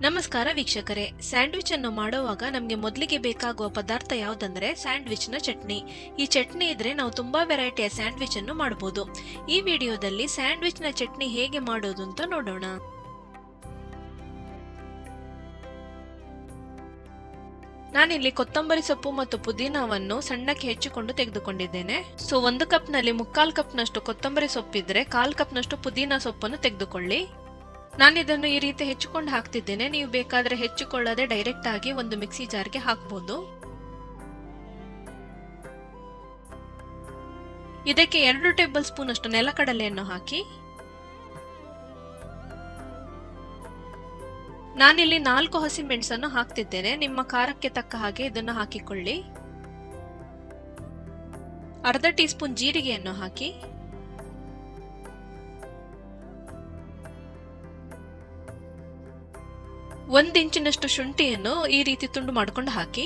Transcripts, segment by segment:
ನಮಸ್ಕಾರ ವೀಕ್ಷಕರೇ, ಸ್ಯಾಂಡ್ವಿಚ್ ಅನ್ನು ಮಾಡುವಾಗ ನಮಗೆ ಮೊದಲಿಗೆ ಬೇಕಾಗುವ ಪದಾರ್ಥ ಯಾವುದಂದ್ರೆ ಸ್ಯಾಂಡ್ವಿಚ್ನ ಚಟ್ನಿ. ಈ ಚಟ್ನಿ ಇದ್ರೆ ನಾವು ತುಂಬಾ ವೆರೈಟಿಯ ಸ್ಯಾಂಡ್ವಿಚ್ ಅನ್ನು ಮಾಡಬಹುದು. ಈ ವಿಡಿಯೋದಲ್ಲಿ ಸ್ಯಾಂಡ್ವಿಚ್ನ ಚಟ್ನಿ ಹೇಗೆ ಮಾಡೋದು ಅಂತ ನೋಡೋಣ. ನಾನಿಲ್ಲಿ ಕೊತ್ತಂಬರಿ ಸೊಪ್ಪು ಮತ್ತು ಪುದೀನವನ್ನು ಸಣ್ಣಕ್ಕೆ ಹೆಚ್ಚಿಕೊಂಡು ತೆಗೆದುಕೊಂಡಿದ್ದೇನೆ. ಸೊ 1 ಕಪ್ನಲ್ಲಿ 3/4 ಕಪ್ನಷ್ಟು ಕೊತ್ತಂಬರಿ ಸೊಪ್ಪಿದ್ರೆ 1/4 ಕಪ್ನಷ್ಟು ಪುದೀನ ಸೊಪ್ಪನ್ನು ತೆಗೆದುಕೊಳ್ಳಿ. ನಾನಿದನ್ನು ಈ ರೀತಿ ಹೆಚ್ಚಿಕೊಂಡು ಹಾಕ್ತಿದ್ದೇನೆ. ನೀವು ಬೇಕಾದ್ರೆ ಹೆಚ್ಚಿಕೊಳ್ಳದೆ ಡೈರೆಕ್ಟ್ ಆಗಿ ಒಂದು ಮಿಕ್ಸಿ ಜಾರ್ಗೆ ಹಾಕಬಹುದು. ಇದಕ್ಕೆ 2 ಟೇಬಲ್ ಸ್ಪೂನ್ ಅಷ್ಟು ನೆಲಕಡಲೆಯನ್ನು ಹಾಕಿ. ನಾನಿಲ್ಲಿ 4 ಹಸಿಮೆಣಸನ್ನು ಹಾಕ್ತಿದ್ದೇನೆ. ನಿಮ್ಮ ಖಾರಕ್ಕೆ ತಕ್ಕ ಹಾಗೆ ಇದನ್ನು ಹಾಕಿಕೊಳ್ಳಿ. ಅರ್ಧ ಟೀ ಸ್ಪೂನ್ ಜೀರಿಗೆಯನ್ನು ಹಾಕಿ. 1 ಇಂಚಿನಷ್ಟು ಶುಂಠಿಯನ್ನು ಈ ರೀತಿ ತುಂಡು ಮಾಡಿಕೊಂಡು ಹಾಕಿ.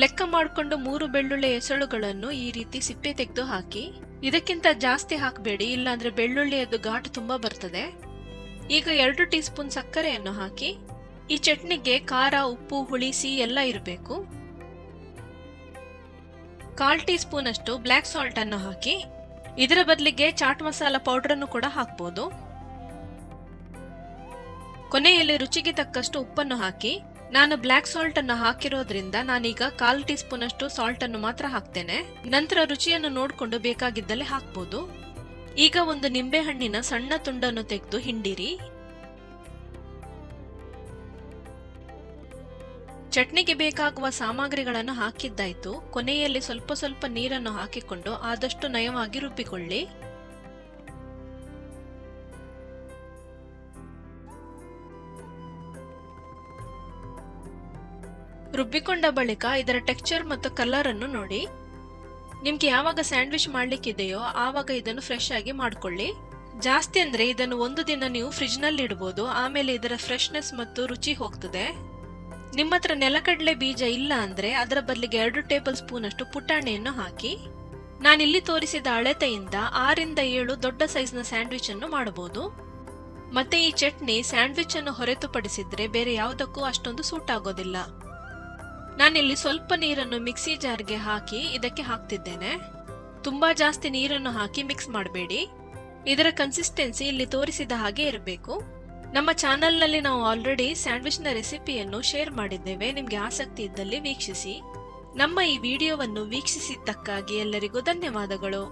ಲೆಕ್ಕ ಮಾಡಿಕೊಂಡು 3 ಬೆಳ್ಳುಳ್ಳಿ ಎಸಳುಗಳನ್ನು ಈ ರೀತಿ ಸಿಪ್ಪೆ ತೆಗೆದು ಹಾಕಿ. ಇದಕ್ಕಿಂತ ಜಾಸ್ತಿ ಹಾಕಬೇಡಿ, ಇಲ್ಲಾಂದ್ರೆ ಬೆಳ್ಳುಳ್ಳಿಯದ್ದು ಘಾಟು ತುಂಬಾ ಬರ್ತದೆ. ಈಗ 2 ಟೀ ಸ್ಪೂನ್ ಸಕ್ಕರೆಯನ್ನು ಹಾಕಿ. ಈ ಚಟ್ನಿಗೆ ಖಾರ, ಉಪ್ಪು, ಹುಳಿ, ಸಿಹಿ ಎಲ್ಲ ಇರಬೇಕು. 1/4 ಟೀ ಸ್ಪೂನ್ ಅಷ್ಟು ಬ್ಲಾಕ್ ಸಾಲ್ಟ್ ಅನ್ನು ಹಾಕಿ. ಇದರ ಬದಲಿಗೆ ಚಾಟ್ ಮಸಾಲಾ ಪೌಡರ್ ಅನ್ನು ಕೂಡ ಹಾಕಬಹುದು. ಕೊನೆಯಲ್ಲಿ ರುಚಿಗೆ ತಕ್ಕಷ್ಟು ಉಪ್ಪನ್ನು ಹಾಕಿ. ನಾನು ಬ್ಲಾಕ್ ಸಾಲ್ಟ್ ಅನ್ನು ಹಾಕಿರೋದ್ರಿಂದ ನಾನೀಗ 1/4 ಟೀ ಸ್ಪೂನ್ ಅಷ್ಟು ಸಾಲ್ಟ್ ಅನ್ನು ಮಾತ್ರ ಹಾಕ್ತೇನೆ. ನಂತರ ರುಚಿಯನ್ನು ನೋಡಿಕೊಂಡು ಬೇಕಾಗಿದ್ದಲ್ಲಿ ಹಾಕಬಹುದು. ಈಗ ಒಂದು ನಿಂಬೆ ಹಣ್ಣಿನ ಸಣ್ಣ ತುಂಡನ್ನು ತೆಗೆದು ಹಿಂಡಿರಿ. ಚಟ್ನಿಗೆ ಬೇಕಾಗುವ ಸಾಮಗ್ರಿಗಳನ್ನು ಹಾಕಿದ್ದಾಯ್ತು. ಕೊನೆಯಲ್ಲಿ ಸ್ವಲ್ಪ ಸ್ವಲ್ಪ ನೀರನ್ನು ಹಾಕಿಕೊಂಡು ಆದಷ್ಟು ನಯವಾಗಿ ರುಬ್ಬಿಕೊಳ್ಳಿ. ರುಬ್ಬಿಕೊಂಡ ಬಳಿಕ ಇದರ ಟೆಕ್ಸ್ಚರ್ ಮತ್ತು ಕಲರ್ ಅನ್ನು ನೋಡಿ. ನಿಮ್ಗೆ ಯಾವಾಗ ಸ್ಯಾಂಡ್ವಿಚ್ ಮಾಡ್ಲಿಕ್ಕಿದೆಯೋ ಆವಾಗ ಇದನ್ನು ಫ್ರೆಶ್ ಆಗಿ ಮಾಡ್ಕೊಳ್ಳಿ. ಜಾಸ್ತಿ ಅಂದ್ರೆ ಇದನ್ನು 1 ದಿನ ನೀವು ಫ್ರಿಜ್ ನಲ್ಲಿ ಇಡಬಹುದು. ಆಮೇಲೆ ಇದರ ಫ್ರೆಶ್ನೆಸ್ ಮತ್ತು ರುಚಿ ಹೋಗ್ತದೆ. ನಿಮ್ಮ ಹತ್ರ ನೆಲಕಡಲೆ ಬೀಜ ಇಲ್ಲ ಅಂದ್ರೆ ಅದರ ಬದಲಿಗೆ 2 ಟೇಬಲ್ ಸ್ಪೂನ್ ಅಷ್ಟು ಪುಟಾಣಿಯನ್ನು ಹಾಕಿ. ನಾನಿಲ್ಲಿ ತೋರಿಸಿದ ಅಳತೆಯಿಂದ 6 ರಿಂದ 7 ದೊಡ್ಡ ಸೈಜ್ ನ ಸ್ಯಾಂಡ್ವಿಚ್ ಅನ್ನು ಮಾಡಬಹುದು. ಮತ್ತೆ ಈ ಚಟ್ನಿ ಸ್ಯಾಂಡ್ವಿಚ್ ಅನ್ನು ಹೊರತುಪಡಿಸಿದ್ರೆ ಬೇರೆ ಯಾವುದಕ್ಕೂ ಅಷ್ಟೊಂದು ಸೂಟ್ ಆಗೋದಿಲ್ಲ. ನಾನಿಲ್ಲಿ ಸ್ವಲ್ಪ ನೀರನ್ನು ಮಿಕ್ಸಿ ಜಾರ್ಗೆ ಹಾಕಿ ಇದಕ್ಕೆ ಹಾಕ್ತಿದ್ದೇನೆ. ತುಂಬಾ ಜಾಸ್ತಿ ನೀರನ್ನು ಹಾಕಿ ಮಿಕ್ಸ್ ಮಾಡಬೇಡಿ. ಇದರ ಕನ್ಸಿಸ್ಟೆನ್ಸಿ ಇಲ್ಲಿ ತೋರಿಸಿದ ಹಾಗೆ ಇರಬೇಕು. ನಮ್ಮ ಚಾನೆಲ್ನಲ್ಲಿ ನಾವು ಆಲ್ರೆಡಿ ಸ್ಯಾಂಡ್ವಿಚ್ನ ರೆಸಿಪಿಯನ್ನು ಶೇರ್ ಮಾಡಿದ್ದೇವೆ. ನಿಮಗೆ ಆಸಕ್ತಿ ಇದ್ದಲ್ಲಿ ವೀಕ್ಷಿಸಿ. ನಮ್ಮ ಈ ವಿಡಿಯೋವನ್ನು ವೀಕ್ಷಿಸಿದ್ದಕ್ಕಾಗಿ ಎಲ್ಲರಿಗೂ ಧನ್ಯವಾದಗಳು.